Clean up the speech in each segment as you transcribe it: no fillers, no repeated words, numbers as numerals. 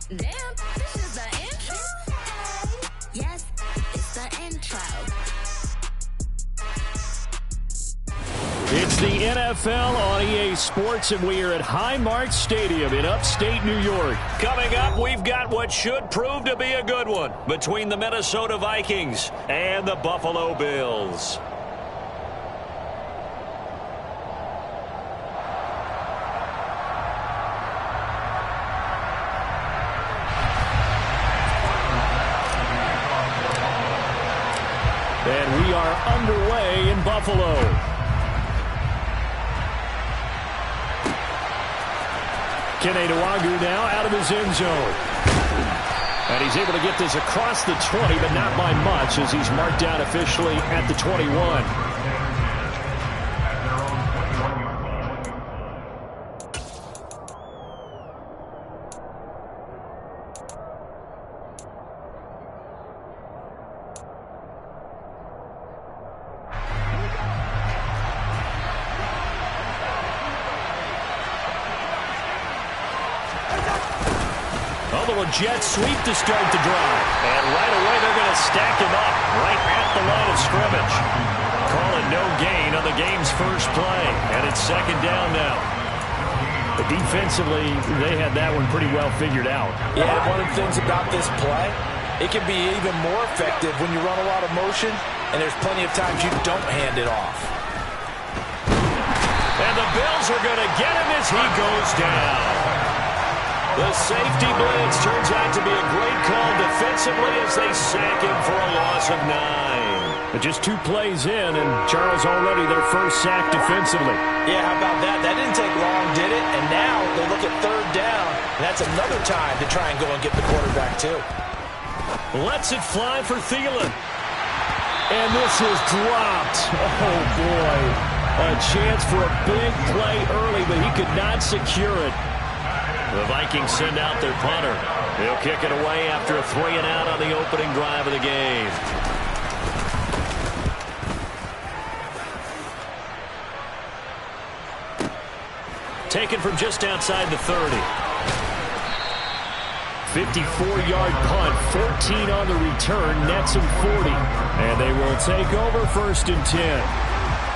Damn, this is the intro. Hey, yes, it's the intro. It's the NFL on EA Sports, and we are at Highmark Stadium in upstate New York. Coming up, we've got what should prove to be a good one between the Minnesota Vikings and the Buffalo Bills. And we are underway in Buffalo. Kene Nwangwu now out of his end zone. And he's able to get this across the 20, but not by much as he's marked down officially at the 21. Jet sweep to start the drive. And right away they're going to stack him up right at the line of scrimmage. Calling no gain on the game's first play. And it's second down now. But defensively, they had that one pretty well figured out. Yeah, one of the things about this play, it can be even more effective when you run a lot of motion, and there's plenty of times you don't hand it off. And the Bills are going to get him as he goes down. The safety blitz turns out to be a great call defensively as they sack him for a loss of 9. But just 2 plays in, and Charles already their first sack defensively. Yeah, how about that? That didn't take long, did it? And now they look at third down, and that's another time to try and go and get the quarterback too. Lets it fly for Thielen. And this is dropped. Oh, boy. A chance for a big play early, but he could not secure it. The Vikings send out their punter. He'll kick it away after a 3-and-out on the opening drive of the game. Taken from just outside the 30. 54-yard punt, 14 on the return, nets him 40. And they will take over 1st and 10.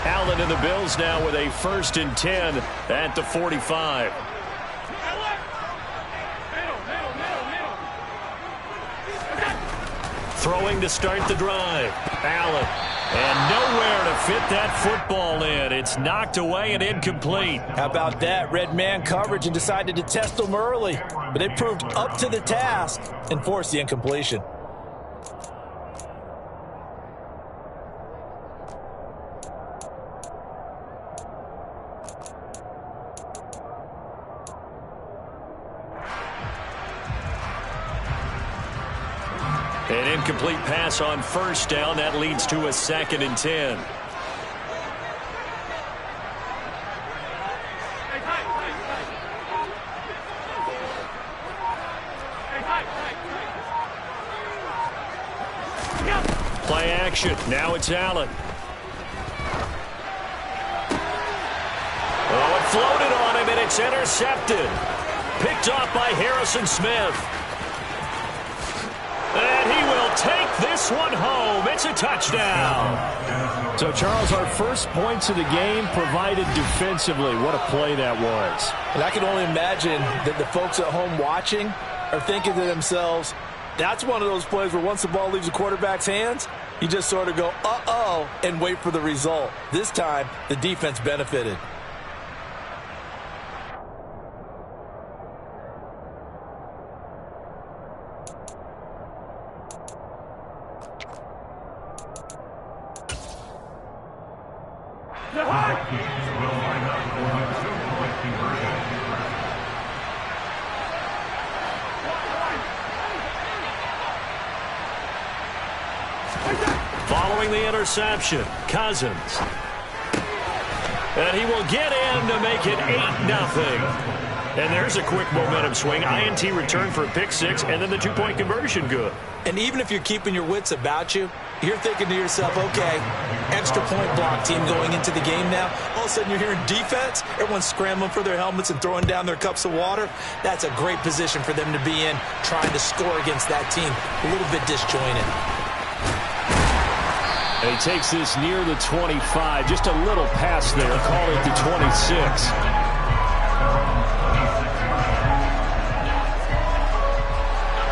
Allen and the Bills now with a 1st and 10 at the 45. Throwing to start the drive. Allen. And nowhere to fit that football in. It's knocked away and incomplete. How about that? Red man coverage and decided to test them early. But they proved up to the task and forced the incompletion. An incomplete pass on 1st down. That leads to a 2nd and 10. Play action. Now it's Allen. Oh, it floated on him, and it's intercepted. Picked off by Harrison Smith. And he will take this one home. It's a touchdown. So, Charles, our first points of the game provided defensively. What a play that was. And I can only imagine that the folks at home watching are thinking to themselves, that's one of those plays where once the ball leaves the quarterback's hands, you just sort of go, uh-oh, and wait for the result. This time, the defense benefited. Following the interception, Cousins. And he will get in to make it 8-0. And there's a quick momentum swing. INT return for a pick six, and then the two-point conversion good. And even if you're keeping your wits about you, you're thinking to yourself, okay, extra point block team going into the game now. All of a sudden you're hearing defense. Everyone's scrambling for their helmets and throwing down their cups of water. That's a great position for them to be in, trying to score against that team. A little bit disjointed. And he takes this near the 25. Just a little pass there. Call it the 26.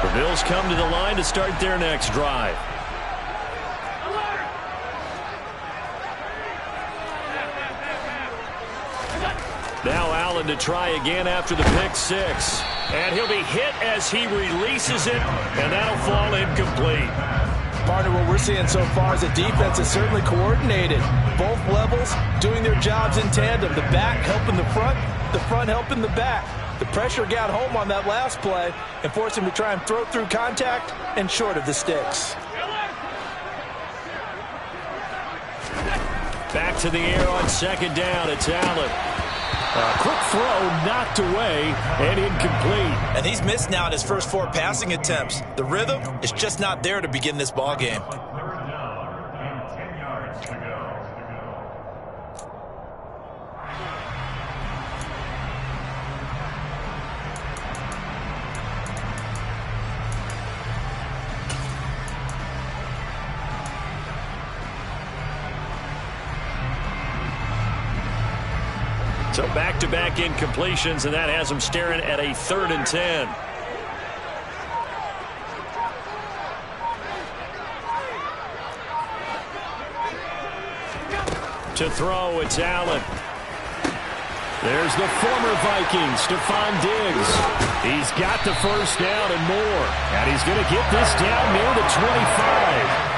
The Bills come to the line to start their next drive. Now Allen to try again after the pick six. And he'll be hit as he releases it, and that'll fall incomplete. Partner, what we're seeing so far is the defense is certainly coordinated. Both levels doing their jobs in tandem. The back helping the front helping the back. The pressure got home on that last play and forced him to try and throw through contact and short of the sticks. Back to the air on second down. It's Allen. A quick throw knocked away and incomplete. And he's missed now in his first 4 passing attempts. The rhythm is just not there to begin this ball game. So back-to-back incompletions, and that has them staring at a 3rd and 10. To throw, it's Allen. There's the former Viking, Stephon Diggs. He's got the first down and more. And he's going to get this down near the 25.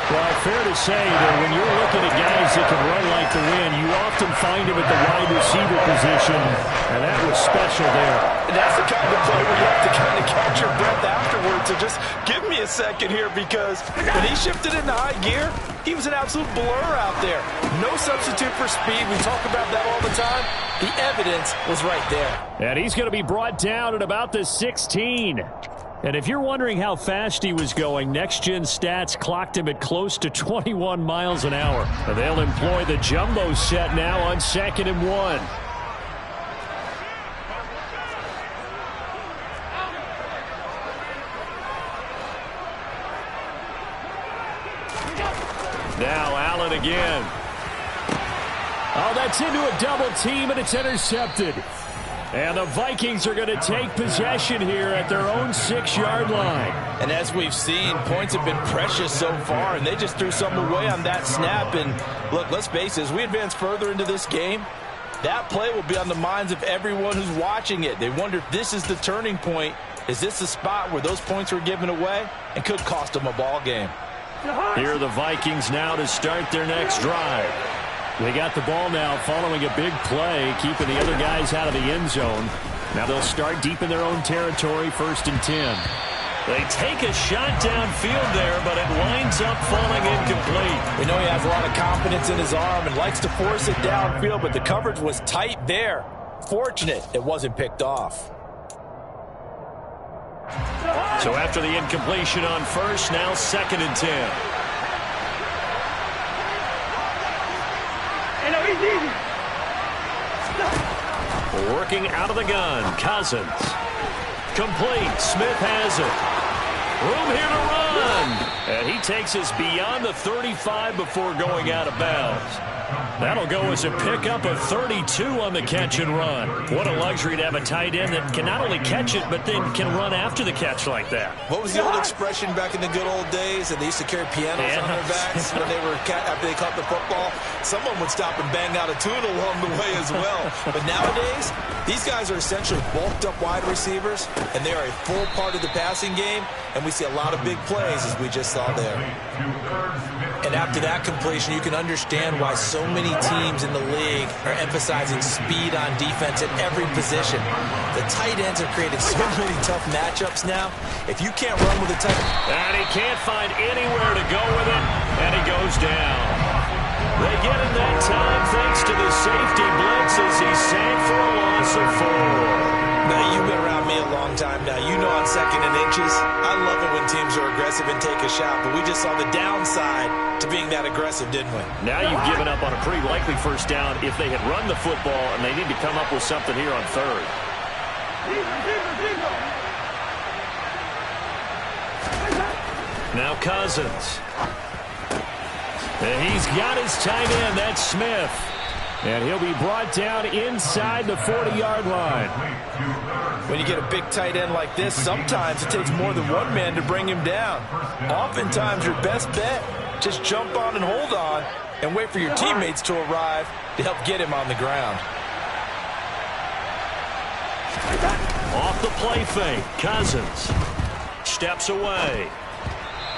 Well, fair to say that when you're looking at guys that can run like the wind, you often find him at the wide receiver position, and that was special there. And that's the kind of play where you have to kind of catch your breath afterwards. So just give me a second here, because when he shifted into high gear, he was an absolute blur out there. No substitute for speed. We talk about that all the time. The evidence was right there. And he's going to be brought down at about the 16. And if you're wondering how fast he was going, Next Gen Stats clocked him at close to 21 miles an hour. And they'll employ the jumbo set now on 2nd and 1. Now Allen again. Oh, that's into a double team, and it's intercepted. And the Vikings are going to take possession here at their own 6-yard line. And as we've seen, points have been precious so far, and they just threw some away on that snap. And look, let's face it, as we advance further into this game, that play will be on the minds of everyone who's watching it. They wonder if this is the turning point. Is this the spot where those points were given away and could cost them a ball game? Here are the Vikings now to start their next drive. They got the ball now following a big play, keeping the other guys out of the end zone. Now they'll start deep in their own territory, 1st and 10. They take a shot downfield there, but it winds up falling incomplete. We know he has a lot of confidence in his arm and likes to force it downfield, but the coverage was tight there. Fortunate it wasn't picked off. So after the incompletion on first, now 2nd and 10. Working out of the gun, Cousins. Complete, Smith has it. Room here to run. And he takes us beyond the 35 before going out of bounds. That'll go as a pickup of 32 on the catch and run. What a luxury to have a tight end that can not only catch it, but then can run after the catch like that. What was the old expression back in the good old days? And they used to carry pianos on their backs when they were after they caught the football. Someone would stop and bang out a tune along the way as well. But nowadays, these guys are essentially bulked up wide receivers, and they are a full part of the passing game. And we see a lot of big plays, as we just saw there. And after that completion, you can understand why so many teams in the league are emphasizing speed on defense at every position. The tight ends have created so many tough matchups now. If you can't run with a tight end. And he can't find anywhere to go with it, and he goes down. They get him that time thanks to the safety blitz as he sank for a loss of 4. Now, you've been around me a long time now. You know on 2nd and inches, I love it when teams are aggressive and take a shot, but we just saw the downside to being that aggressive, didn't we? Now you've given up on a pretty likely first down if they had run the football, and they need to come up with something here on 3rd. Now Cousins. And he's got his tight end. That's Smith. And he'll be brought down inside the 40-yard line. When you get a big tight end like this, sometimes it takes more than one man to bring him down. Oftentimes, your best bet, just jump on and hold on and wait for your teammates to arrive to help get him on the ground. Off the play fake, Cousins steps away.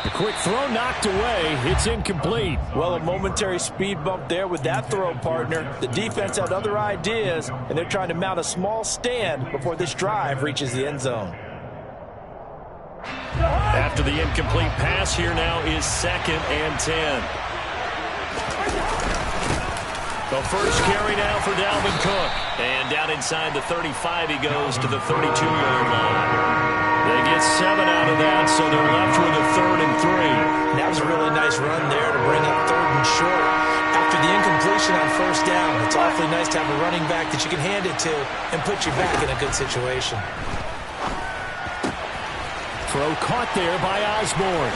The quick throw knocked away. It's incomplete. Well, a momentary speed bump there with that throw, partner. The defense had other ideas, and they're trying to mount a small stand before this drive reaches the end zone. After the incomplete pass, here now is 2nd and 10. The first carry now for Dalvin Cook. And down inside the 35, he goes to the 32-yard line. They get 7 out of that, so they're left with a 3rd and 3. That was a really nice run there to bring up 3rd and short. After the incompletion on first down, it's awfully nice to have a running back that you can hand it to and put you back in a good situation. Throw caught there by Osborne.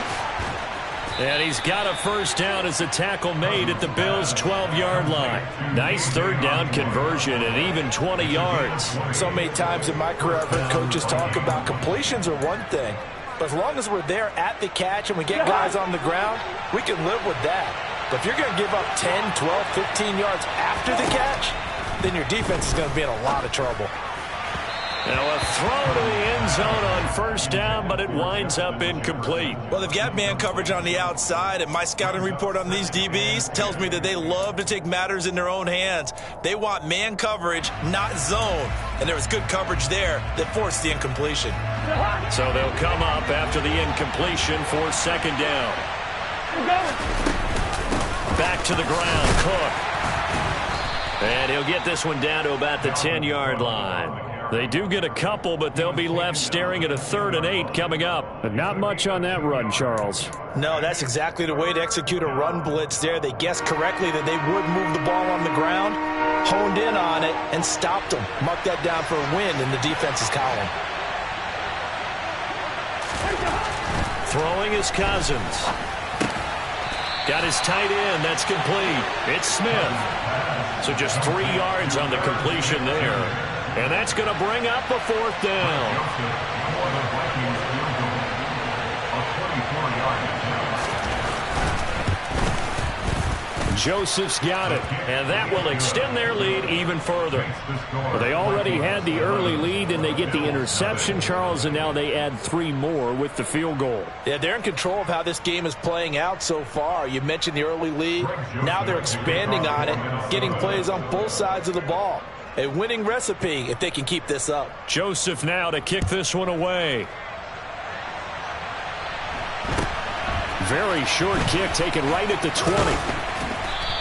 And he's got a first down as the tackle made at the Bills' 12-yard line. Nice 3rd down conversion and even 20 yards. So many times in my career, I've heard coaches talk about completions are one thing. But as long as we're there at the catch and we get guys on the ground, we can live with that. But if you're going to give up 10, 12, 15 yards after the catch, then your defense is going to be in a lot of trouble. Now a throw to the end zone on first down, but it winds up incomplete. Well, they've got man coverage on the outside, and my scouting report on these DBs tells me that they love to take matters in their own hands. They want man coverage, not zone. And there was good coverage there that forced the incompletion. So they'll come up after the incompletion for 2nd down. Back to the ground, Cook. And he'll get this one down to about the 10-yard line. They do get a couple, but they'll be left staring at a 3rd and 8 coming up. But not much on that run, Charles. No, that's exactly the way to execute a run blitz there. They guessed correctly that they would move the ball on the ground, honed in on it, and stopped them. Mark that down for a win in the defense's column. Throwing is Cousins. Got his tight end. That's complete. It's Smith. So just 3 yards on the completion there. And that's going to bring up a 4th down. Joseph's got it, and that will extend their lead even further. Well, they already had the early lead, and they get the interception, Charles, and now they add 3 more with the field goal. Yeah, they're in control of how this game is playing out so far. You mentioned the early lead. Now they're expanding on it, getting plays on both sides of the ball. A winning recipe if they can keep this up. Joseph now to kick this one away. Very short kick taken right at the 20.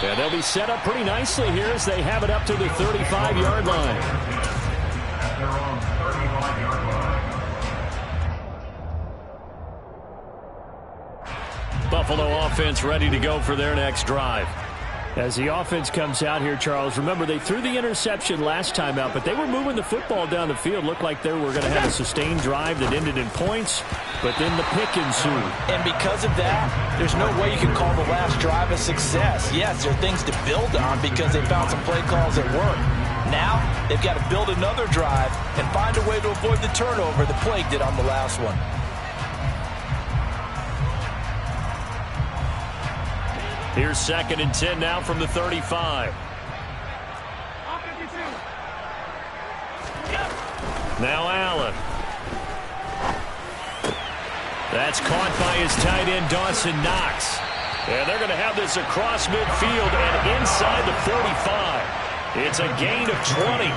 And they'll be set up pretty nicely here as they have it up to the 35-yard line. Buffalo offense ready to go for their next drive. As the offense comes out here, Charles, remember they threw the interception last time out, but they were moving the football down the field. Looked like they were going to have a sustained drive that ended in points, but then the pick ensued. And because of that, there's no way you can call the last drive a success. Yes, there are things to build on because they found some play calls that work. Now, they've got to build another drive and find a way to avoid the turnover the plague did on the last one. Here's 2nd and 10 now from the 35. Now Allen. That's caught by his tight end, Dawson Knox. And they're going to have this across midfield and inside the 45. It's a gain of 20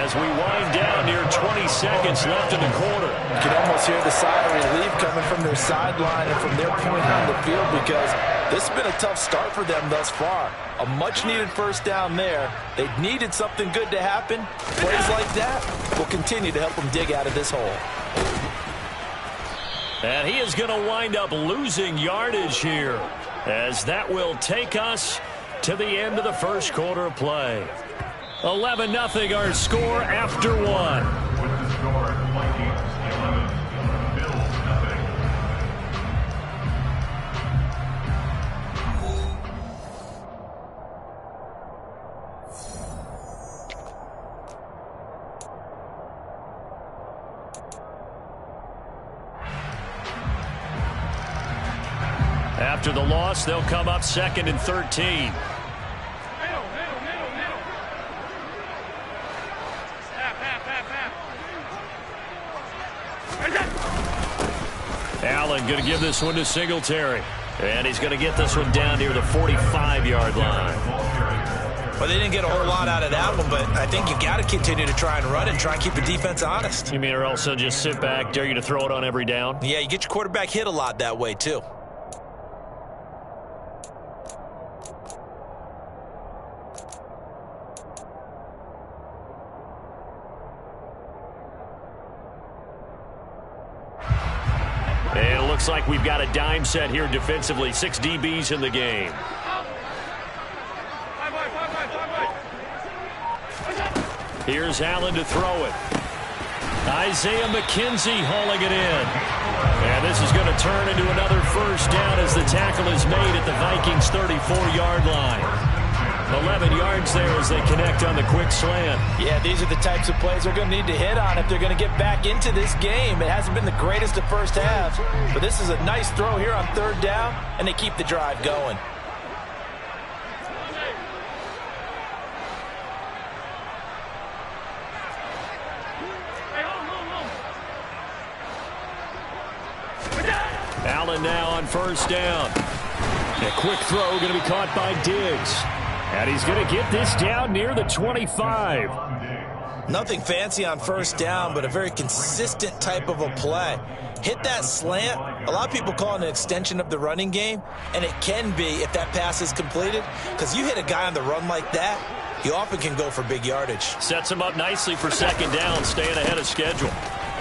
as we wind down near 20 seconds left in the quarter. You can almost hear the sigh of relief coming from their sideline and from their point on the field because This has been a tough start for them thus far. A much-needed first down there. They needed something good to happen. Plays like that will continue to help them dig out of this hole. And he is going to wind up losing yardage here, as that will take us to the end of the first quarter of play. 11-0 our score after one. After the loss, they'll come up 2nd and 13. Allen going to give this one to Singletary. And he's going to get this one down near the 45-yard line. Well, they didn't get a whole lot out of that one, but I think you got to continue to try and run and try and keep the defense honest. You mean or also just sit back, dare you to throw it on every down? Yeah, you get your quarterback hit a lot that way, too. And it looks like we've got a dime set here defensively. 6 DBs in the game. Here's Allen to throw it. Isaiah McKenzie hauling it in. And this is going to turn into another first down as the tackle is made at the Vikings' 34-yard line. 11 yards there as they connect on the quick slant. Yeah, these are the types of plays they're going to need to hit on if they're going to get back into this game. It hasn't been the greatest of first halves, but this is a nice throw here on 3rd down, and they keep the drive going. Allen now on 1st down. A quick throw going to be caught by Diggs. And he's going to get this down near the 25. Nothing fancy on 1st down, but a very consistent type of a play. Hit that slant. A lot of people call it an extension of the running game, and it can be if that pass is completed, because you hit a guy on the run like that, you often can go for big yardage. Sets him up nicely for 2nd down, staying ahead of schedule.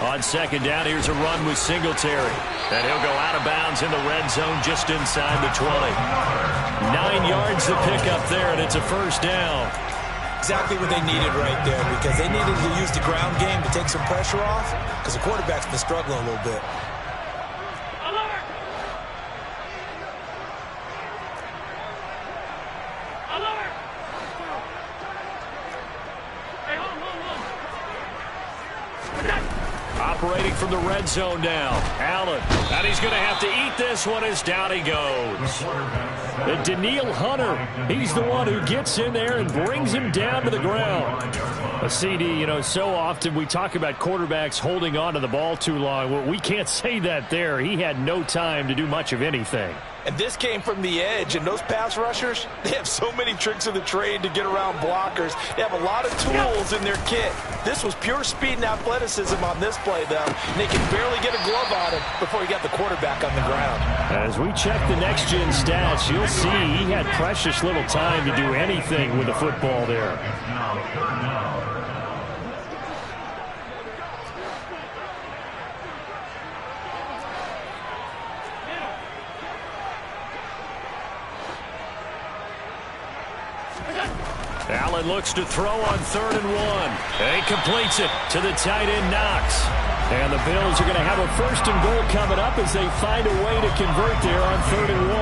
On 2nd down, here's a run with Singletary. And he'll go out of bounds in the red zone just inside the 20. 9 yards to pick up there, and it's a first down. Exactly what they needed right there, because they needed to use the ground game to take some pressure off, because the quarterback's been struggling a little bit. Operating from the red zone now. Allen. And he's going to have to eat this one as down he goes. And Danielle Hunter, he's the one who gets in there and brings him down to the ground. A CD, you know, so often we talk about quarterbacks holding on to the ball too long. Well, we can't say that there. He had no time to do much of anything. And this came from the edge, and those pass rushers, they have so many tricks of the trade to get around blockers. They have a lot of tools in their kit. This was pure speed and athleticism on this play, though. And they could barely get a glove on him before he got the quarterback on the ground. As we check the next-gen stats, you'll see he had precious little time to do anything with the football there. Allen looks to throw on 3rd and 1. And he completes it to the tight end, Knox. And the Bills are going to have a 1st and goal coming up as they find a way to convert there on 3rd and 1.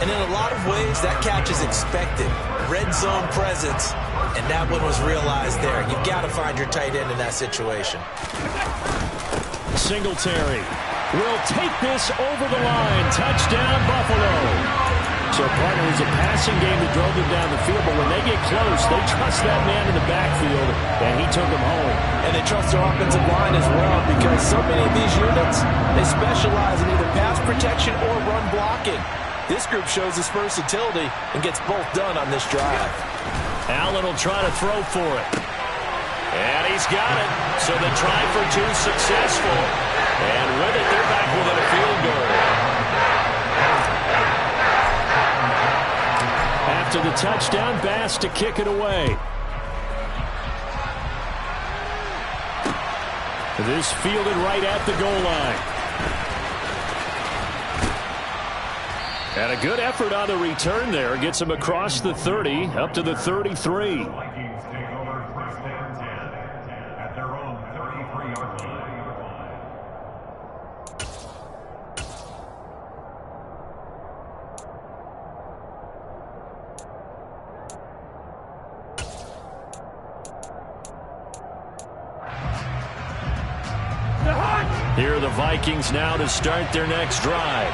And in a lot of ways, that catch is expected. Red zone presence, and that one was realized there. You've got to find your tight end in that situation. Singletary will take this over the line. Touchdown, Buffalo. So, partner, it was a passing game that drove them down the field, but when they get close, they trust that man in the backfield, and he took them home. And they trust their offensive line as well, because so many of these units, they specialize in either pass protection or run blocking. This group shows its versatility and gets both done on this drive. Allen will try to throw for it. And he's got it. So the try for 2 successful. And with it, they're back within a field goal. touchdown. Bass to kick it away. This fielded right at the goal line. And a good effort on the return there. Gets him across the 30, up to the 33. Here are the Vikings now to start their next drive.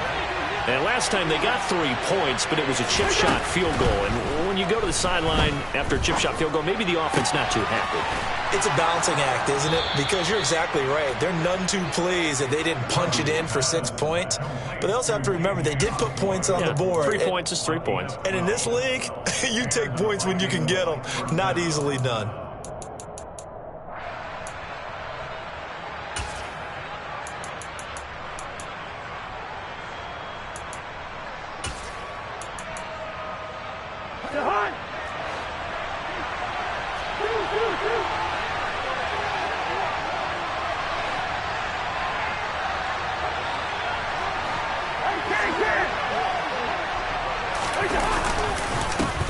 And last time they got 3 points, but it was a chip shot field goal. And when you go to the sideline after a chip shot field goal, maybe the offense not too happy. It's a balancing act, isn't it? Because you're exactly right. They're none too pleased that they didn't punch it in for 6 points. But they also have to remember they did put points on the board. 3 points is 3 points. And in this league, you take points when you can get them. Not easily done.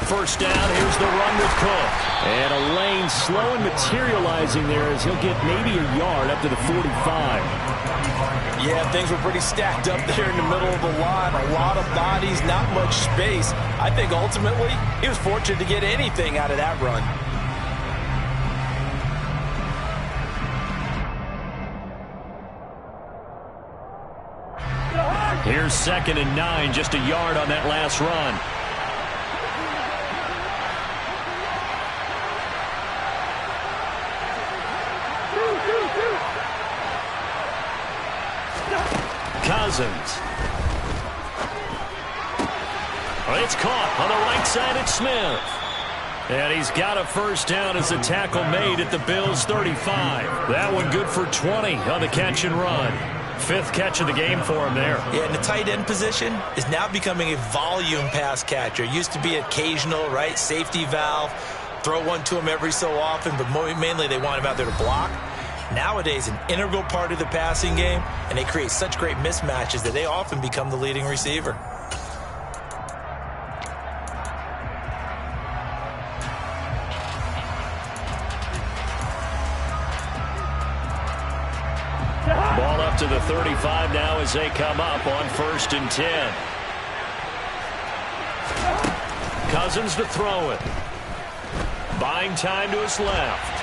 First down, here's the run with Cook. And a lane slow and materializing there as he'll get maybe a yard up to the 45. Yeah, things were pretty stacked up there in the middle of the line. A lot of bodies, not much space. I think ultimately he was fortunate to get anything out of that run. Here's 2nd and 9, just a yard on that last run. Cousins. It's caught on the right side at Smith. And he's got a first down as the tackle made at the Bills' 35. That one good for 20 on the catch and run. 5th catch of the game for him there. Yeah, and the tight end position is now becoming a volume pass catcher. Used to be occasional, right, safety valve. Throw one to him every so often, but mainly they want him out there to block. Nowadays, an integral part of the passing game, and they create such great mismatches that they often become the leading receiver. Ball up to the 35 now as they come up on 1st and 10. Cousins to throw it. Buying time to his left.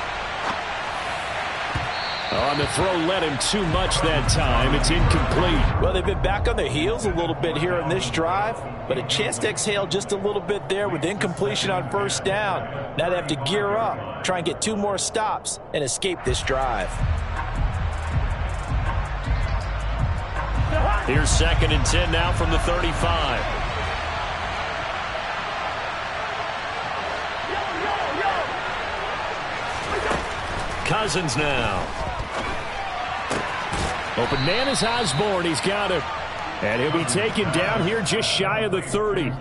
On the throw led him too much that time. It's incomplete. Well, they've been back on their heels a little bit here on this drive, but a chance to exhale just a little bit there with incompletion on 1st down. Now they have to gear up, try and get 2 more stops, and escape this drive. Here's 2nd and 10 now from the 35. Cousins now. Open man is Osborne. He's got it. And he'll be taken down here just shy of the 30. It's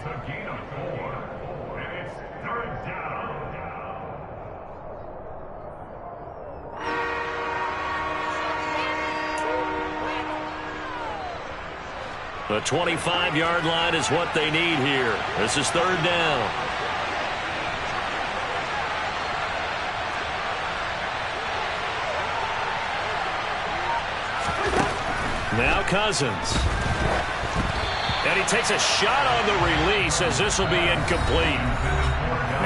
a gain of 4, and it's 3rd down. The 25-yard line is what they need here. This is 3rd down. Now Cousins. And he takes a shot on the release as this will be incomplete.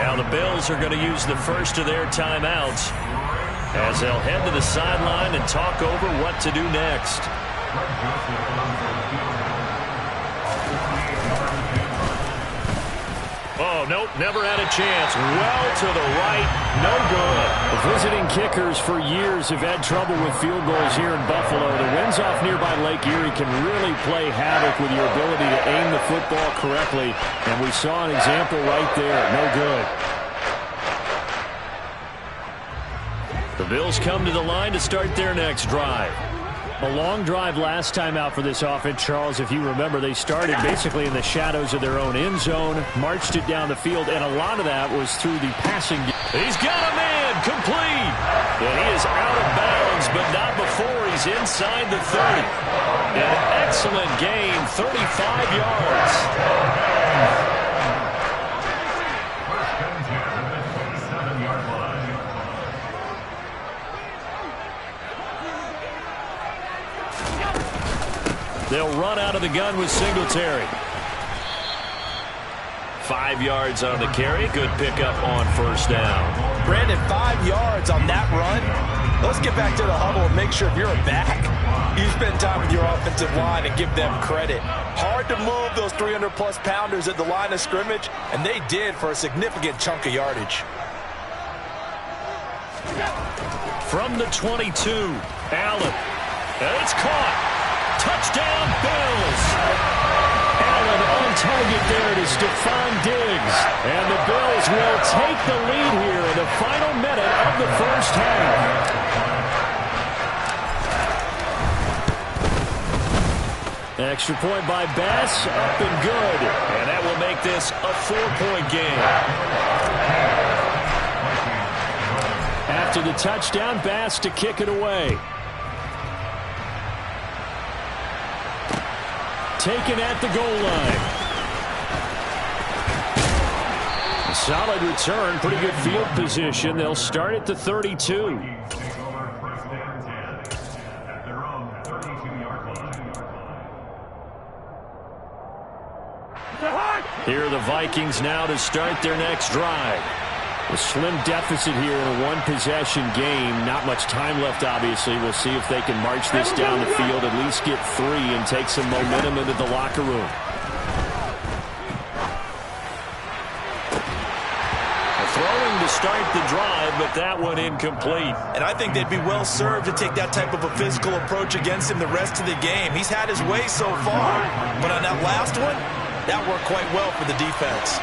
Now the Bills are going to use the first of their timeouts as they'll head to the sideline and talk over what to do next. Oh, nope, never had a chance. Well to the right, no good. The visiting kickers for years have had trouble with field goals here in Buffalo. The winds off nearby Lake Erie can really play havoc with your ability to aim the football correctly. And we saw an example right there. No good. The Bills come to the line to start their next drive. A long drive last time out for this offense, Charles. If you remember, they started basically in the shadows of their own end zone, marched it down the field, and a lot of that was through the passing game. He's got a man, complete. And he is out of bounds, but not before he's inside the 30. An excellent game, 35 yards. They'll run out of the gun with Singletary. 5 yards on the carry. Good pickup on first down. Brandon, 5 yards on that run. Let's get back to the huddle and make sure if you're a back, you spend time with your offensive line and give them credit. Hard to move those 300-plus pounders at the line of scrimmage, and they did for a significant chunk of yardage. From the 22, Allen. And it's caught. Touchdown, Bills. Allen on target there to Stephon Diggs. And the Bills will take the lead here in the final minute of the first half. Extra point by Bass, up and good. And that will make this a 4-point game. After the touchdown, Bass to kick it away. Taken at the goal line. A solid return, pretty good field position. They'll start at the 32. Here are the Vikings now to start their next drive. A slim deficit here in a one-possession game. Not much time left, obviously. We'll see if they can march this down the field, at least get 3, and take some momentum into the locker room. Throwing to start the drive, but that one incomplete. And I think they'd be well served to take that type of a physical approach against him the rest of the game. He's had his way so far, but on that last one, that worked quite well for the defense.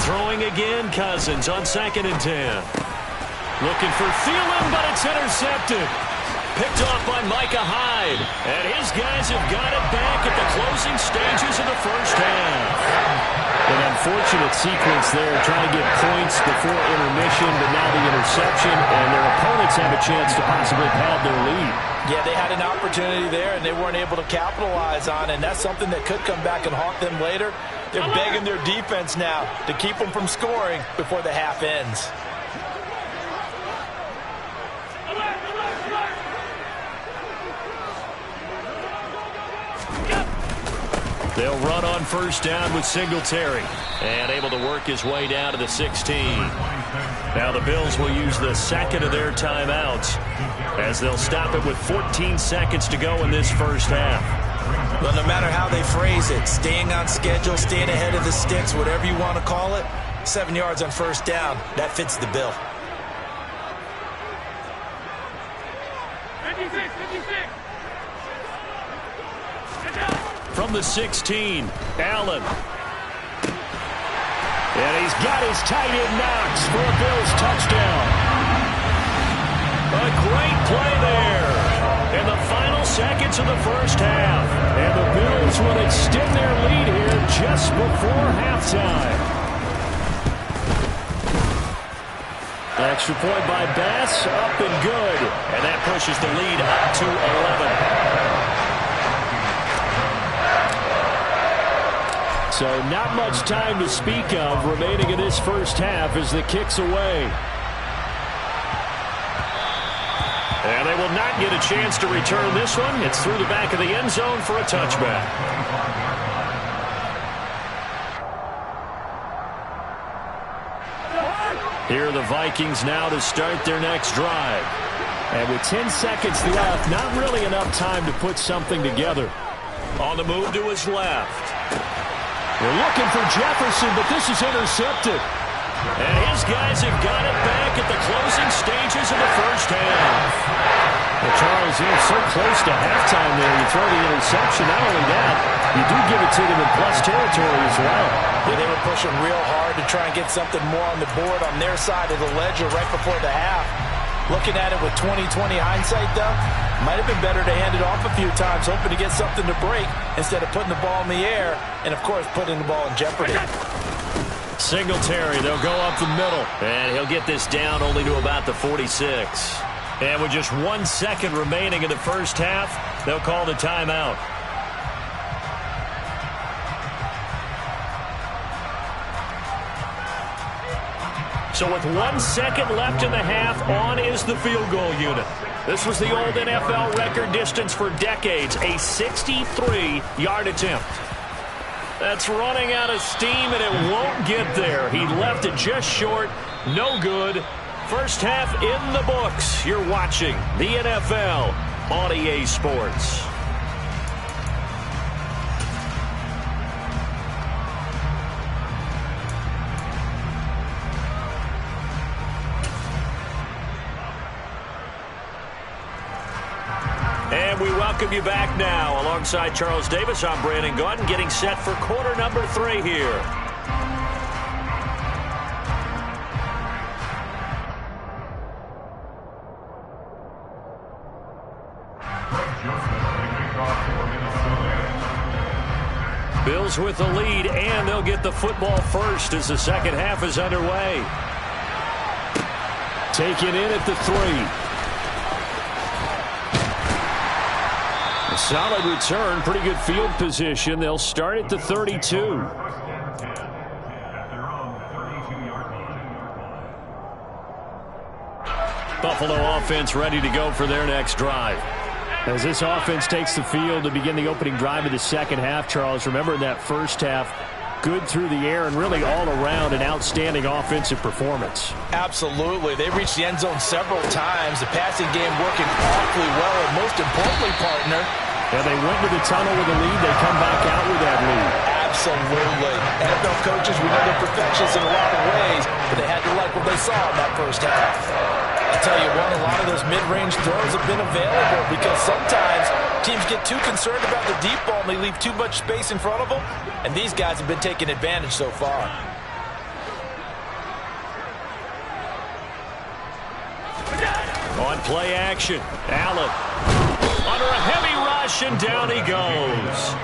Throwing again, Cousins on 2nd and 10. Looking for Thielen, but it's intercepted. Picked off by Micah Hyde. And his guys have got it back at the closing stages of the first half. An unfortunate sequence there, trying to get points before intermission, but now the interception, and their opponents have a chance to possibly pad their lead. Yeah, they had an opportunity there, and they weren't able to capitalize on it, and that's something that could come back and haunt them later. They're begging their defense now to keep them from scoring before the half ends. They'll run on first down with Singletary. And able to work his way down to the 16. Now the Bills will use the second of their timeouts as they'll stop it with 14 seconds to go in this first half. Well, no matter how they phrase it, staying on schedule, staying ahead of the sticks, whatever you want to call it, 7 yards on first down, that fits the bill. 56. From the 16, Allen. And he's got his tight end Knox for a Bills touchdown. A great play there in the final seconds of the first half. And the Bills will extend their lead here just before halftime. Extra point by Bass, up and good. And that pushes the lead up to 11. So not much time to speak of remaining in this first half as the kick's away. And they will not get a chance to return this one. It's through the back of the end zone for a touchback. Here are the Vikings now to start their next drive. And with 10 seconds left, not really enough time to put something together. On the move to his left. They're looking for Jefferson, but this is intercepted. And his guys have got it back at the closing stages of the first half. Well, Charles, you're so close to halftime there. You throw the interception. Not only that, you do give it to them in plus territory as well. Yeah, they were pushing real hard to try and get something more on the board on their side of the ledger right before the half. Looking at it with 20/20 hindsight, though, might have been better to hand it off a few times, hoping to get something to break instead of putting the ball in the air and, of course, putting the ball in jeopardy. Singletary, they'll go up the middle. And he'll get this down only to about the 46. And with just 1 second remaining in the first half, they'll call the timeout. So with 1 second left in the half, on is the field goal unit. This was the old NFL record distance for decades, a 63-yard attempt. That's running out of steam, and it won't get there. He left it just short. No good. First half in the books. You're watching the NFL on EA Sports. And we welcome you back now. Alongside Charles Davis, I'm Brandon Gaudin, getting set for quarter number 3 here. Bills with the lead, and they'll get the football first as the second half is underway. Taken in at the 3. A solid return, pretty good field position. They'll start at the 32. Buffalo offense ready to go for their next drive. As this offense takes the field to begin the opening drive of the second half, Charles, remember in that first half, good through the air and really all around an outstanding offensive performance. Absolutely. They reached the end zone several times. The passing game working awfully well, and most importantly, partner, and they went to the tunnel with a lead. They come back out with that lead. Absolutely. NFL coaches, we know they're perfectionists in a lot of ways, but they had to like what they saw in that first half. I tell you what, a lot of those mid-range throws have been available because sometimes teams get too concerned about the deep ball and they leave too much space in front of them, and these guys have been taking advantage so far. On play action, Allen under a heavy rush, and down he goes.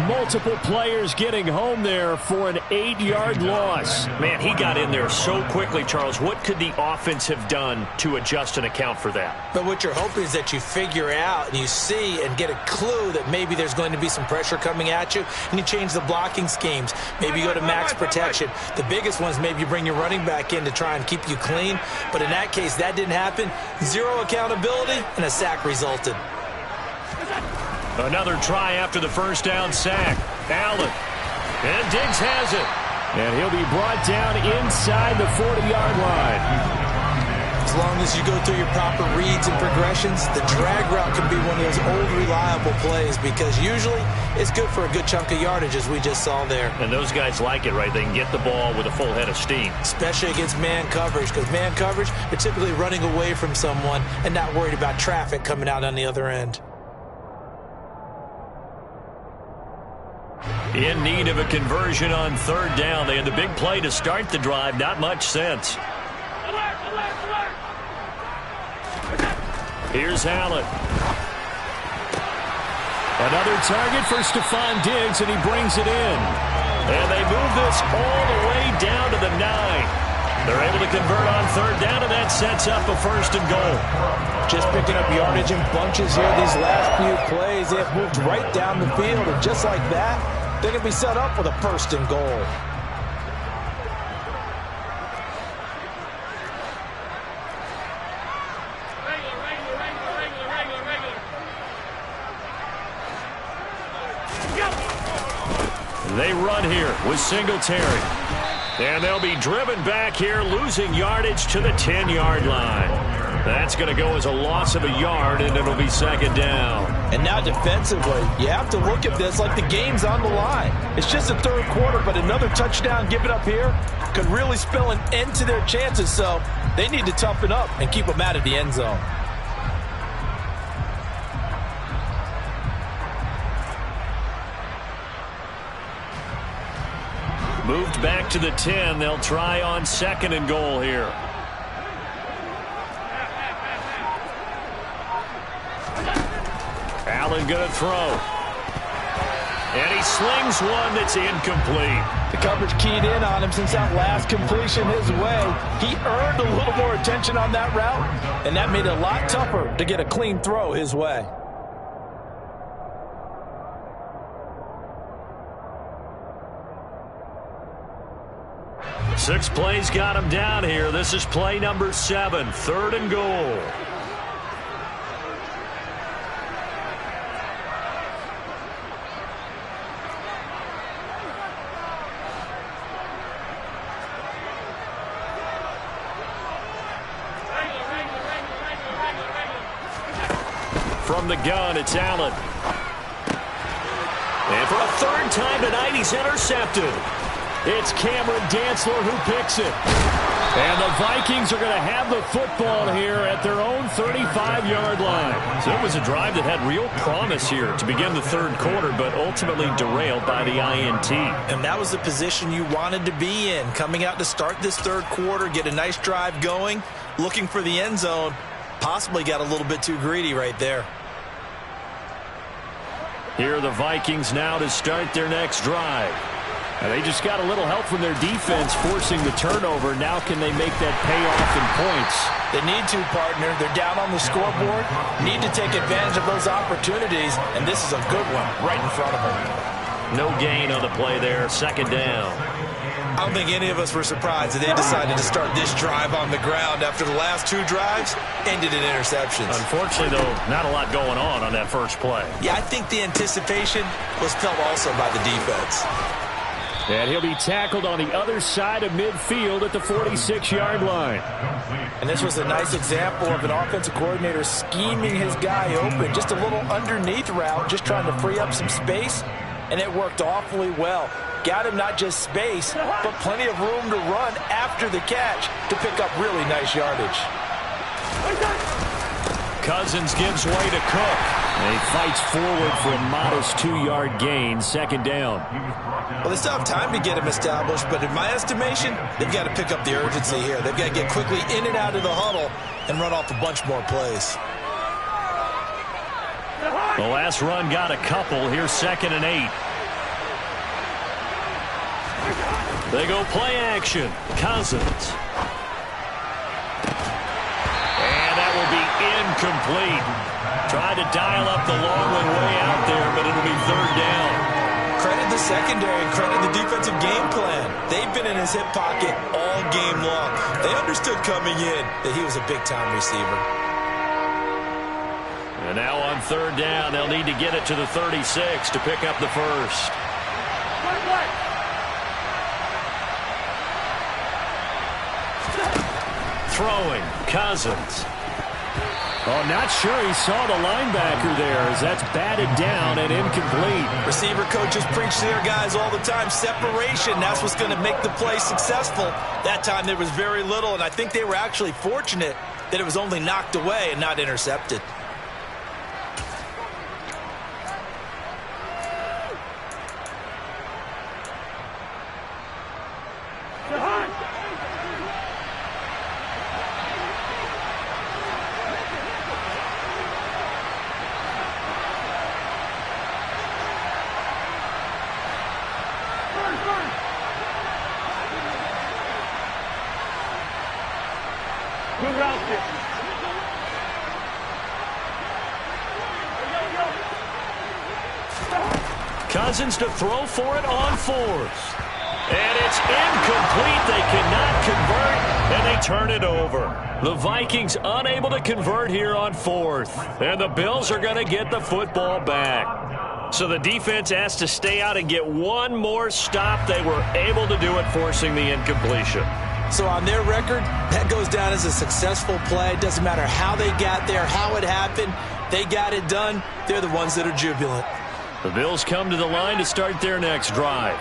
Multiple players getting home there for an 8-yard loss. Man, he got in there so quickly, Charles. What could the offense have done to adjust and account for that? But what you're hoping is that you figure out and you see and get a clue that maybe there's going to be some pressure coming at you, and you change the blocking schemes. Maybe you go to max protection. The biggest ones, maybe you bring your running back in to try and keep you clean. But in that case, that didn't happen. Zero accountability, and a sack resulted. Another try after the first down sack. Allen. And Diggs has it. And he'll be brought down inside the 40-yard line. As long as you go through your proper reads and progressions, the drag route can be one of those old reliable plays because usually it's good for a good chunk of yardage, as we just saw there. And those guys like it, right? They can get the ball with a full head of steam. Especially against man coverage, because man coverage, they're typically running away from someone and not worried about traffic coming out on the other end. In need of a conversion on third down. They had the big play to start the drive. Not much sense. Here's Allen. Another target for Stephon Diggs, and he brings it in. And they move this all the way down to the 9. They're able to convert on third down, and that sets up a 1st and goal. Just picking up yardage in bunches here these last few plays. They have moved right down the field, and just like that, they're going to be set up with a 1st and goal. They run here with Singletary. And they'll be driven back here, losing yardage to the 10-yard line. That's going to go as a loss of a yard, and it'll be 2nd down. And now defensively, you have to look at this like the game's on the line. It's just the 3rd quarter, but another touchdown given up here could really spell an end to their chances, so they need to toughen up and keep them out of the end zone. Moved back to the 10. They'll try on 2nd and goal here. Allen going to throw. And he slings one that's incomplete. The coverage keyed in on him since that last completion his way. He earned a little more attention on that route, and that made it a lot tougher to get a clean throw his way. Six plays got him down here. This is play number 7, 3rd and goal. From the gun, it's Allen. And for a 3rd time tonight, he's intercepted. It's Cameron Dantzler who picks it. And the Vikings are going to have the football here at their own 35-yard line. So it was a drive that had real promise here to begin the 3rd quarter, but ultimately derailed by the INT. And that was the position you wanted to be in. Coming out to start this 3rd quarter, get a nice drive going, looking for the end zone. Possibly got a little bit too greedy right there. Here are the Vikings now to start their next drive. And they just got a little help from their defense forcing the turnover. Now can they make that pay off in points? They need to, partner. They're down on the scoreboard. Need to take advantage of those opportunities, and this is a good one right in front of them. No gain on the play there. 2nd down. I don't think any of us were surprised that they decided to start this drive on the ground after the last 2 drives ended in interceptions. Unfortunately, though, not a lot going on that first play. Yeah, I think the anticipation was felt also by the defense. And he'll be tackled on the other side of midfield at the 46-yard line. And this was a nice example of an offensive coordinator scheming his guy open. Just a little underneath route, just trying to free up some space, and it worked awfully well. Got him not just space, but plenty of room to run after the catch to pick up really nice yardage. Cousins gives way to Cook. And he fights forward for a modest 2-yard gain, 2nd down. Well, they still have time to get him established, but in my estimation, they've got to pick up the urgency here. They've got to get quickly in and out of the huddle and run off a bunch more plays. The last run got a couple. Here's 2nd and 8. They go play action. Cousins. And that will be incomplete. Tried to dial up the long one way out there, but it'll be 3rd down. Credit the secondary and credit the defensive game plan. They've been in his hip pocket all game long. They understood coming in that he was a big-time receiver. And now on 3rd down, they'll need to get it to the 36 to pick up the first. Throwing, Cousins. Oh, not sure he saw the linebacker there as that's batted down and incomplete. Receiver coaches preach to their guys all the time. Separation, that's what's going to make the play successful. That time there was very little, and I think they were actually fortunate that it was only knocked away and not intercepted. Cousins to throw for it on 4th. And it's incomplete. They cannot convert, and they turn it over. The Vikings unable to convert here on 4th. And the Bills are going to get the football back. So the defense has to stay out and get one more stop. They were able to do it, forcing the incompletion. So on their record, that goes down as a successful play. Doesn't matter how they got there, how it happened. They got it done. They're the ones that are jubilant. The Bills come to the line to start their next drive.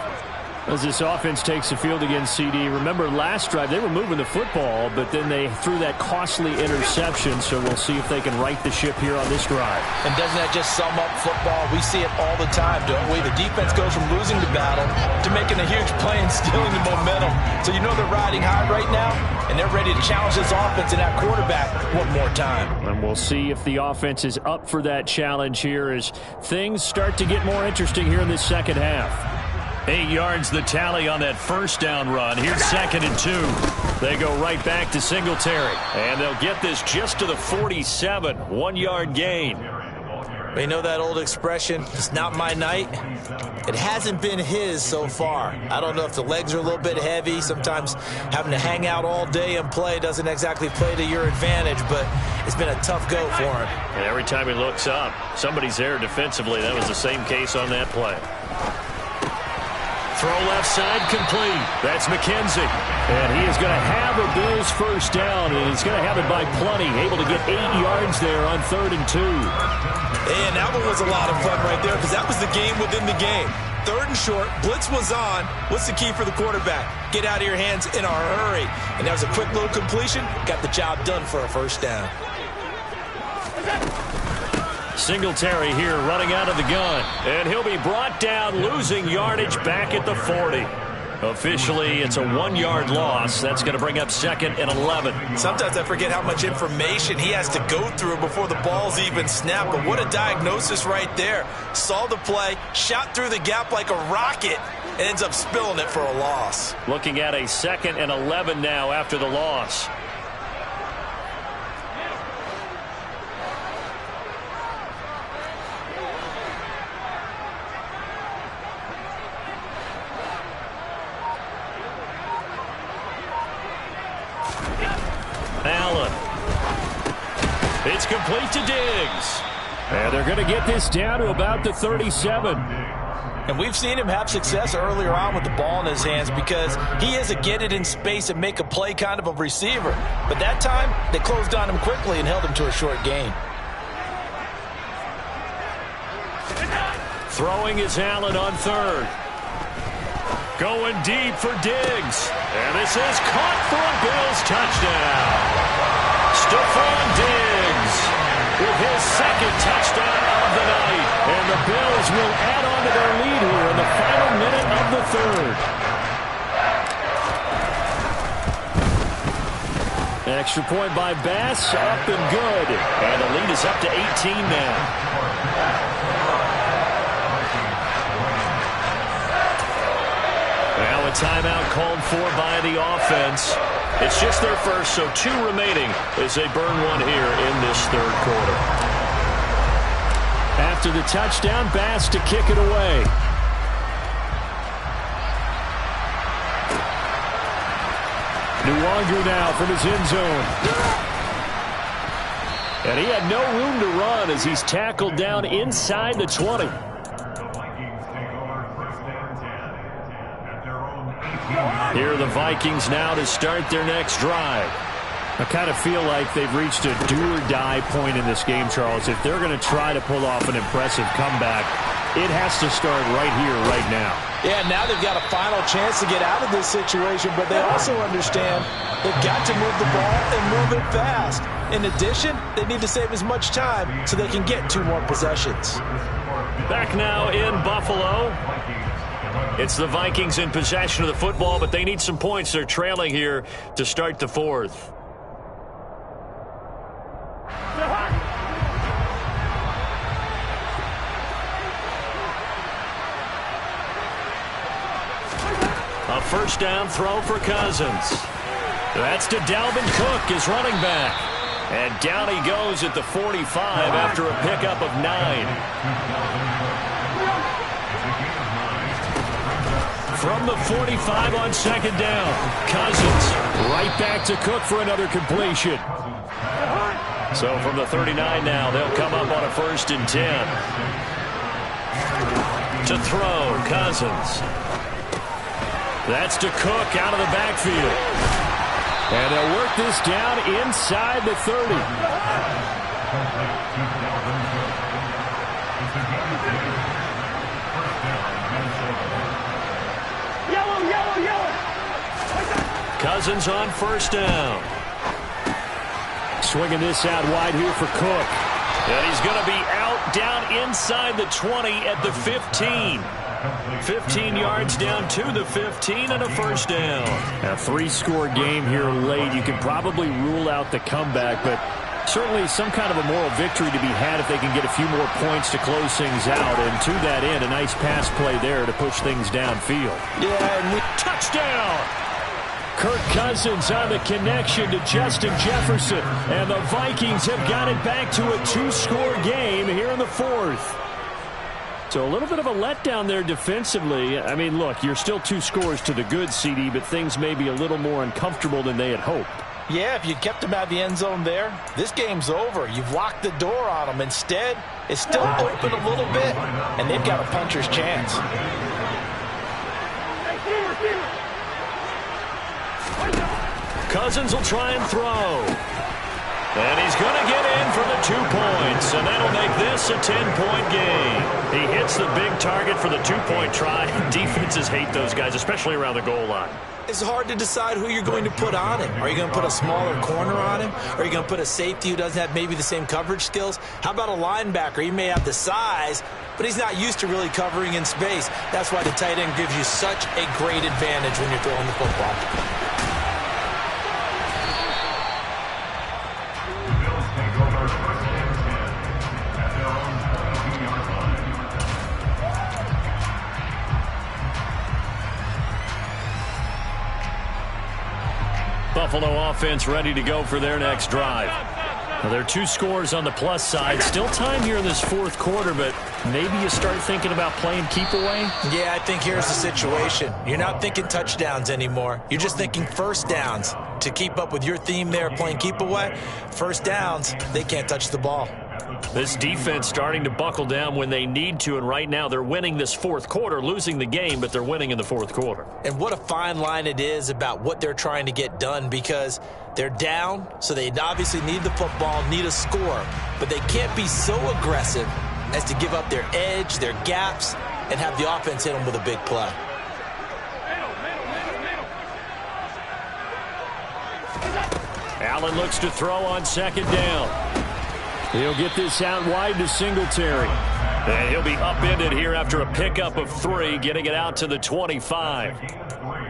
As this offense takes the field against CD, remember last drive they were moving the football, but then they threw that costly interception, so we'll see if they can right the ship here on this drive. And doesn't that just sum up football? We see it all the time, don't we? The defense goes from losing the battle to making a huge play and stealing the momentum. So you know they're riding high right now, and they're ready to challenge this offense and that quarterback one more time. And we'll see if the offense is up for that challenge here as things start to get more interesting here in this second half. 8 yards the tally on that first down run. Here's 2nd and 2. They go right back to Singletary. And they'll get this just to the 47. 1-yard gain. You know that old expression, it's not my night? It hasn't been his so far. I don't know if the legs are a little bit heavy. Sometimes having to hang out all day and play doesn't exactly play to your advantage, but it's been a tough go for him. And every time he looks up, somebody's there defensively. That was the same case on that play. Throw left side complete. That's McKenzie. And he is going to have a Bills first down, and he's going to have it by plenty. Able to get 8 yards there on 3rd and 2. And that one was a lot of fun right there because that was the game within the game. 3rd and short, blitz was on. What's the key for the quarterback? Get out of your hands in a hurry. And that was a quick little completion. Got the job done for a first down. Singletary here running out of the gun. And he'll be brought down, losing yardage back at the 40. Officially, it's a 1-yard loss. That's going to bring up 2nd and 11. Sometimes I forget how much information he has to go through before the ball's even snapped. But what a diagnosis right there. Saw the play, shot through the gap like a rocket, and ends up spilling it for a loss. Looking at a 2nd and 11 now after the loss. Allen. It's complete to Diggs. And they're going to get this down to about the 37. And we've seen him have success earlier on with the ball in his hands because he is a get it in space and make a play kind of a receiver. But that time, they closed on him quickly and held him to a short gain. Throwing is Allen on 3rd. Going deep for Diggs. And this is caught for a Bills touchdown. Stephon Diggs with his 2nd touchdown of the night. And the Bills will add on to their lead here in the final minute of the 3rd. Extra point by Bass, up and good. And the lead is up to 18 now. Now a timeout called for by the offense. It's just their first, so 2 remaining as they burn one here in this 3rd quarter. After the touchdown, Bass to kick it away. Nwogu now from his end zone. And he had no room to run as he's tackled down inside the 20. Here are the Vikings now to start their next drive. I kind of feel like they've reached a do-or-die point in this game, Charles. If they're going to try to pull off an impressive comeback, it has to start right here, right now. Yeah, now they've got a final chance to get out of this situation, but they also understand they've got to move the ball and move it fast. In addition, they need to save as much time so they can get 2 more possessions. Back now in Buffalo. It's the Vikings in possession of the football, but they need some points. They're trailing here to start the 4th. A first down throw for Cousins. That's to Dalvin Cook, his running back. And down he goes at the 45 after a pickup of 9. From the 45 on 2nd down. Cousins right back to Cook for another completion. So from the 39 now, they'll come up on a 1st and 10. To throw, Cousins. That's to Cook out of the backfield. And they'll work this down inside the 30. Cousins on first down. Swinging this out wide here for Cook. And he's going to be out down inside the 20 at the 15. 15 yards down to the 15 and a first down. A 3-score game here late. You can probably rule out the comeback, but certainly some kind of a moral victory to be had if they can get a few more points to close things out. And to that end, a nice pass play there to push things downfield. Yeah, and touchdown! Kirk Cousins on the connection to Justin Jefferson. And the Vikings have got it back to a 2-score game here in the 4th. So a little bit of a letdown there defensively. I mean, look, you're still 2 scores to the good, CD, but things may be a little more uncomfortable than they had hoped. Yeah, if you kept them out of the end zone there, this game's over. You've locked the door on them. Instead, it's still open a little bit, and they've got a puncher's chance. Cousins will try and throw. And he's going to get in for the 2 points, and that'll make this a 10-point game. He hits the big target for the 2-point try. Defenses hate those guys, especially around the goal line. It's hard to decide who you're going to put on him. Are you going to put a smaller corner on him? Are you going to put a safety who doesn't have maybe the same coverage skills? How about a linebacker? He may have the size, but he's not used to really covering in space. That's why the tight end gives you such a great advantage when you're throwing the football. Buffalo offense ready to go for their next drive. Now, there are 2 scores on the plus side. Still time here in this 4th quarter, but maybe you start thinking about playing keep away? Yeah, I think here's the situation. You're not thinking touchdowns anymore. You're just thinking first downs. To keep up with your theme there, playing keep away, first downs, they can't touch the ball. This defense starting to buckle down when they need to, and right now they're winning this 4th quarter, losing the game, but they're winning in the 4th quarter. And what a fine line it is about what they're trying to get done, because they're down, so they obviously need the football, need a score, but they can't be so aggressive as to give up their edge, their gaps, and have the offense hit them with a big play. Allen looks to throw on 2nd down. He'll get this out wide to Singletary. And he'll be upended here after a pickup of 3, getting it out to the 25.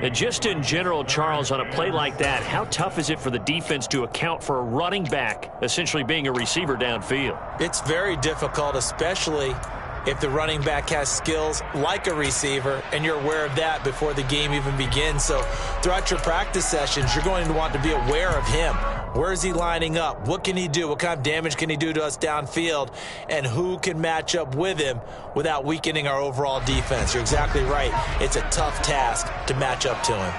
And just in general, Charles, on a play like that, how tough is it for the defense to account for a running back essentially being a receiver downfield? It's very difficult, especially if the running back has skills like a receiver, and you're aware of that before the game even begins. So throughout your practice sessions, you're going to want to be aware of him. Where is he lining up? What can he do? What kind of damage can he do to us downfield? And who can match up with him without weakening our overall defense? You're exactly right. It's a tough task to match up to him.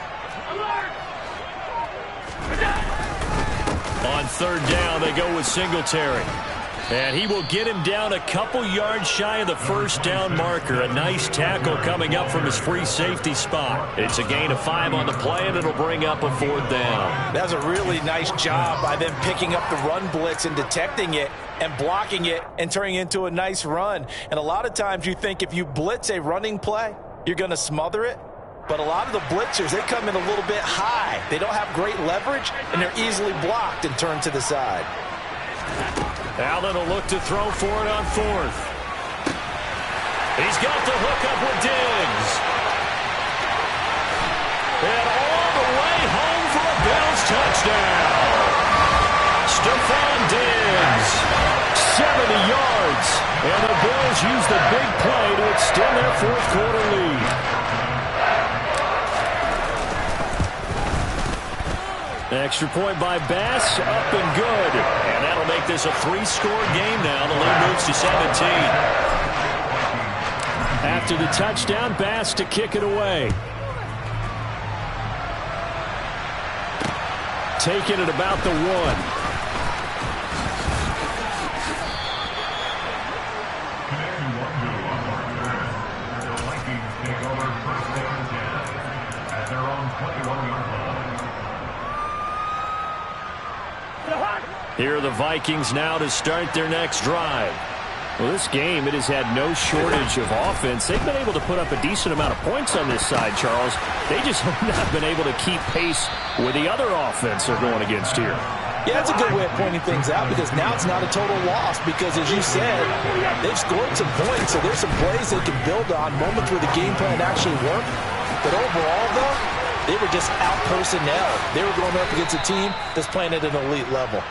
On 3rd down, they go with Singletary. And he will get him down a couple yards shy of the 1st down marker. A nice tackle coming up from his free safety spot. It's a gain of 5 on the play, and it'll bring up a 4th down. That was a really nice job by them picking up the run blitz and detecting it and blocking it and turning it into a nice run. And a lot of times you think if you blitz a running play, you're going to smother it. But a lot of the blitzers, they come in a little bit high. They don't have great leverage, and they're easily blocked and turned to the side. Allen will look to throw for it on 4th. He's got the hook up with Diggs. And all the way home for a Bills touchdown. Stephon Diggs, 70 yards. And the Bills use the big play to extend their 4th quarter lead. Extra point by Bass, up and good. And that'll make this a 3-score game now. The lead moves to 17. After the touchdown, Bass to kick it away. Taking it about the 1. Here are the Vikings now to start their next drive. Well, this game, it has had no shortage of offense. They've been able to put up a decent amount of points on this side, Charles. They just have not been able to keep pace with the other offense they're going against here. Yeah, that's a good way of pointing things out because now it's not a total loss because, as you said, they've scored some points, so there's some plays they can build on, moments where the game plan actually worked. But overall, though, they were just out personnel. They were going up against a team that's playing at an elite level.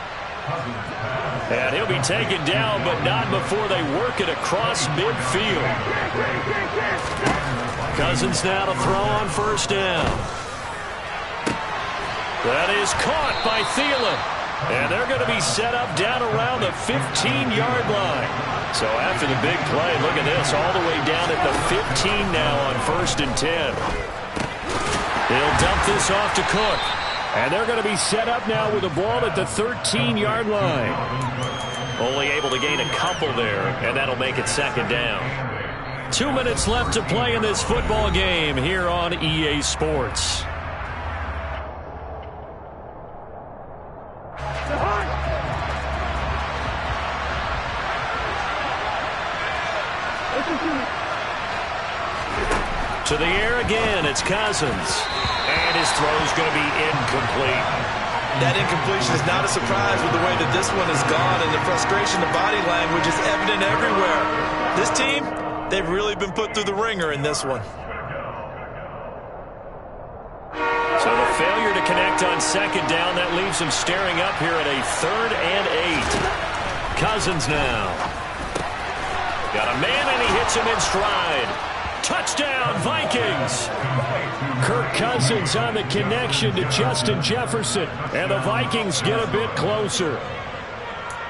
And he'll be taken down, but not before they work it across midfield. Cousins now to throw on first down. That is caught by Thielen. And they're going to be set up down around the 15-yard line. So after the big play, look at this, all the way down at the 15 now on 1st and 10. They'll dump this off to Cook. And they're going to be set up now with the ball at the 13-yard line. Only able to gain a couple there, and that'll make it 2nd down. 2 minutes left to play in this football game here on EA Sports. To the air again, it's Cousins. And his throw's going to be incomplete. That incompletion is not a surprise with the way that this one has gone, and the frustration, the body language is evident everywhere. This team, they've really been put through the ringer in this one. So the failure to connect on 2nd down, that leaves him staring up here at a 3rd and 8. Cousins now. Got a man, and he hits him in stride. Touchdown, Vikings! Kirk Cousins on the connection to Justin Jefferson. And the Vikings get a bit closer.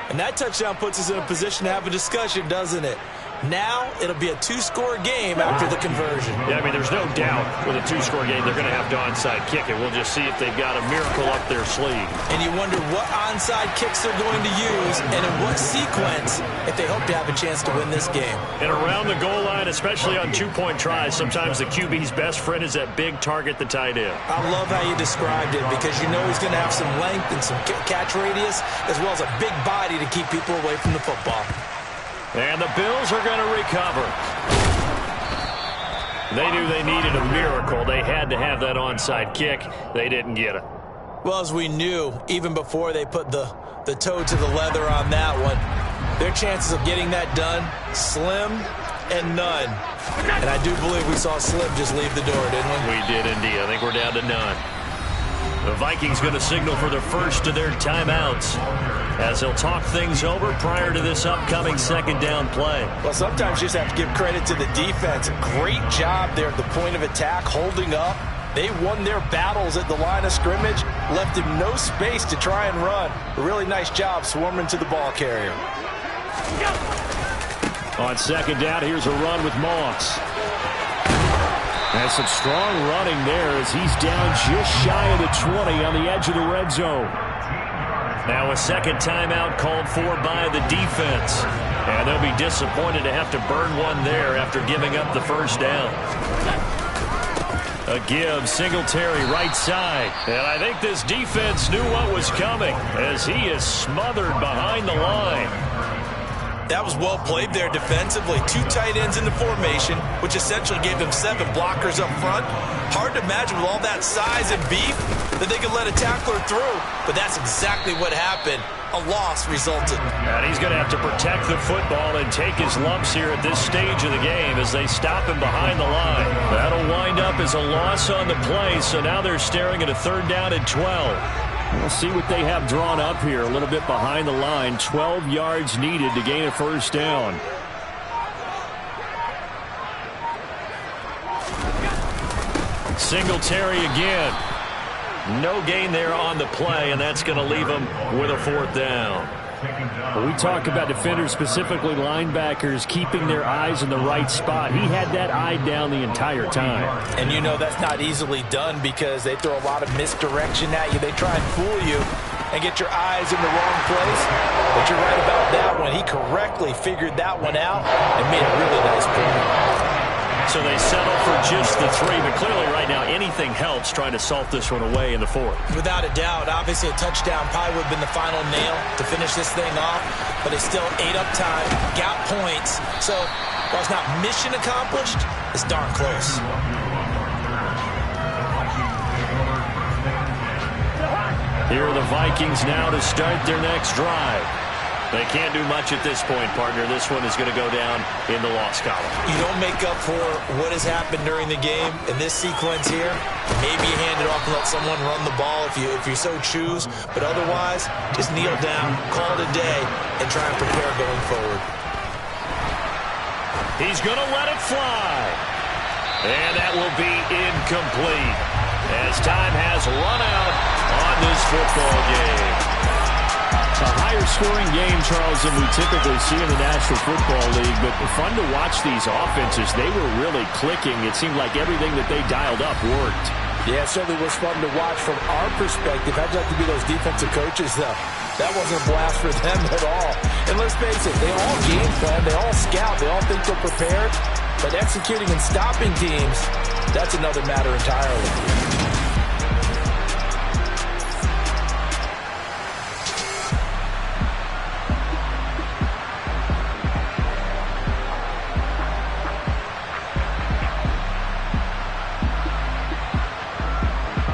And that touchdown puts us in a position to have a discussion, doesn't it? Now it'll be a 2-score game after the conversion. Yeah, I mean, there's no doubt with a 2-score game they're going to have to onside kick it. We'll just see if they've got a miracle up their sleeve. And you wonder what onside kicks they're going to use and in what sequence if they hope to have a chance to win this game. And around the goal line, especially on 2-point tries, sometimes the QB's best friend is that big target, the tight end. I love how you described it because you know he's going to have some length and some catch radius as well as a big body to keep people away from the football. And the Bills are going to recover. They knew they needed a miracle. They had to have that onside kick. They didn't get it. Well, as we knew, even before they put the toe to the leather on that one, their chances of getting that done, slim and none. And I do believe we saw Slim just leave the door, didn't we? We did indeed. I think we're down to none. The Vikings going to signal for the first of their timeouts as they'll talk things over prior to this upcoming 2nd down play. Well, sometimes you just have to give credit to the defense. Great job there at the point of attack, holding up. They won their battles at the line of scrimmage, left him no space to try and run. A really nice job swarming to the ball carrier. On 2nd down, here's a run with Moss. And some strong running there as he's down just shy of the 20 on the edge of the red zone. Now a 2nd timeout called for by the defense. And they'll be disappointed to have to burn one there after giving up the first down. A give, Singletary right side. And I think this defense knew what was coming as he is smothered behind the line. That was well played there defensively. 2 tight ends in the formation, which essentially gave them 7 blockers up front. Hard to imagine with all that size and beef that they could let a tackler through. But that's exactly what happened. A loss resulted. And he's going to have to protect the football and take his lumps here at this stage of the game as they stop him behind the line. That'll wind up as a loss on the play, so now they're staring at a 3rd down and 12. We'll see what they have drawn up here. A little bit behind the line. 12 yards needed to gain a first down. Singletary again. No gain there on the play, and that's going to leave him with a 4th down. We talk about defenders, specifically linebackers, keeping their eyes in the right spot. He had that eye down the entire time. And you know that's not easily done because they throw a lot of misdirection at you. They try and fool you and get your eyes in the wrong place. But you're right about that one. He correctly figured that one out and made a really nice play. So they settle for just the 3, but clearly right now anything helps trying to salt this one away in the 4th. Without a doubt, obviously a touchdown probably would have been the final nail to finish this thing off, but they still ate up time, got points. So while it's not mission accomplished, it's darn close. Here are the Vikings now to start their next drive. They can't do much at this point, partner. This one is going to go down in the loss column. You don't make up for what has happened during the game in this sequence here. Maybe you hand it off and let someone run the ball if you so choose. But otherwise, just kneel down, call it a day, and try and prepare going forward. He's going to let it fly. And that will be incomplete as time has run out on this football game. A higher-scoring game, Charles, than we typically see in the National Football League, but fun to watch these offenses. They were really clicking. It seemed like everything that they dialed up worked. Yeah, it certainly was fun to watch from our perspective. How'd you have to be those defensive coaches, though? That wasn't a blast for them at all. And let's face it, they all game plan, they all scout, they all think they're prepared, but executing and stopping teams, that's another matter entirely.